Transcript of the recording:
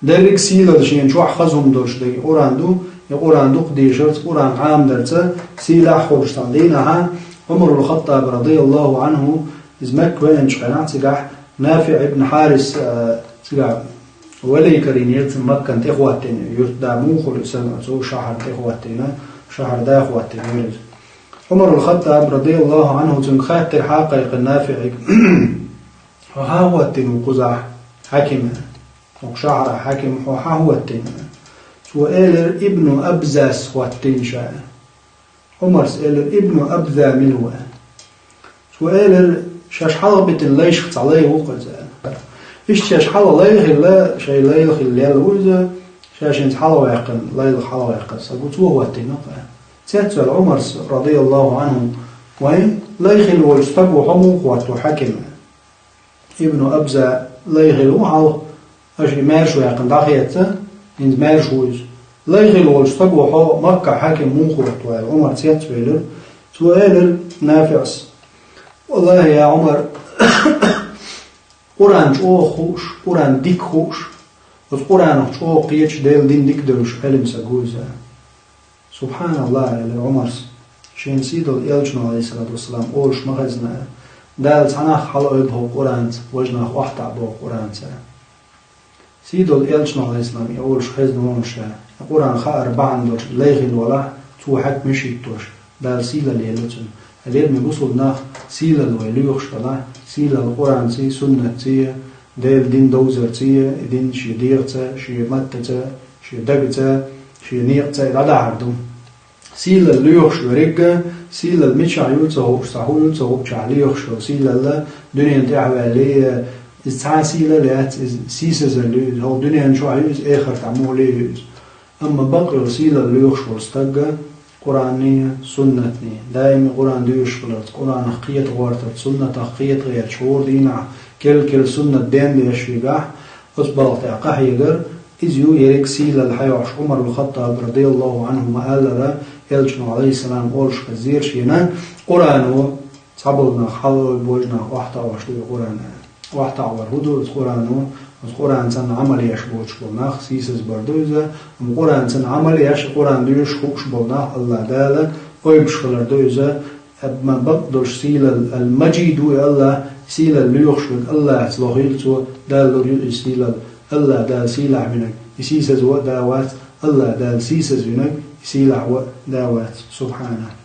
دلك سيلة دشين شو أحخزهم دوش دي قران دو قديشت قران عام درته سيلة خورشتان دينها عمر الخطاب رضي الله عنه إزمك وين شقنات سجح نافع ابن حارس سجح ولي كرينيت مكة تخواتين يردامو خلصنا سو شهر تخواتينا شهر دا خواتين عمر الخطاب رضي الله عنه تنخات الحقيقة النافع وها هو التين وقزح حكم وشعر حكم وها هو التين سؤال ابن أبزاس خواتين شاء عمر سأل ابن أبذا منه سؤال شاش حلبة الليش خطالي وقت إيش شاش حلا ليخ لا شيء ليخ اللي الوزة شاش إنت حلا ويقن ليخ حلا ويقن سقط وهو التنقى سأل عمر رضي الله عنه وين ليخ الوجستق وحمو قوات حكم ابن أبزا ليخ الوحو أشي مارش ويقن داخيته إنت مارش ويز ليخ الوجستق وحو مكة حكم مو قوات عمر سؤال نافعس والله يا عمر قرآن شو خوش قرآن ديك خوش والقرآن شو قيتش ديل دين ديك دروش علم سجوزة سبحان الله يا عمر شين سيدو الإلجنو عليه الصلاة والسلام أولش مغزنا دال تناخ حلقه به قرآن وجناخ واحد عبو قرآن سيدو الإلجنو عليه السلام أولش خزن ونشا قرآن خا أربعا دوش ليغي الولا تو حك مشيتوش دال سيلا ليلتن اليوم يبصوا ناخ سيلا الويليوخ شلا سيلا القرآن سي سنة سي ديل دين دوزر سي دين شي ديرتا شي متتا شي دقتا شي نيقتا لا عردو سيلا الليوخ شو رجع سيلا المشع يوتا هو صحو يوتا هو شعليوخ شو سيلا لا دنيا دعوة ليه إزتع سيلا لات سيسز اللي هو دنيا شو عايز آخر تعمل ليه أما بقي سيلا الليوخ شو استجا قرآنية سنتني دائما قرآن ديوش فلت قرآن حقية غورتت سنة حقية غير شعور دينا كل سنة دين بيشفيقح أصبرت أقح يقر إذ يريك سيلا الحيوش عمر الخطاب رضي الله عنه ما قال له يلجنو عليه السلام قولش خزير شينا قرآنه صبرنا حلو بوجنا واحدة وشوي قرآن واحدة ورهدو قرآنه القرآن سن عمل يشبوش بولناخ سيسز بردوزة القرآن سن عمل يش قرآن ديوش خوش بولناخ الله دالة ويبش خلر دوزة ما بقدرش سيل المجيد الله سيل اللي يخشوك الله سلوهيلتو دال سيل الله دال سيل عمنك يسيسز وداوات الله دال سيسز ينك سيل داوات سبحانه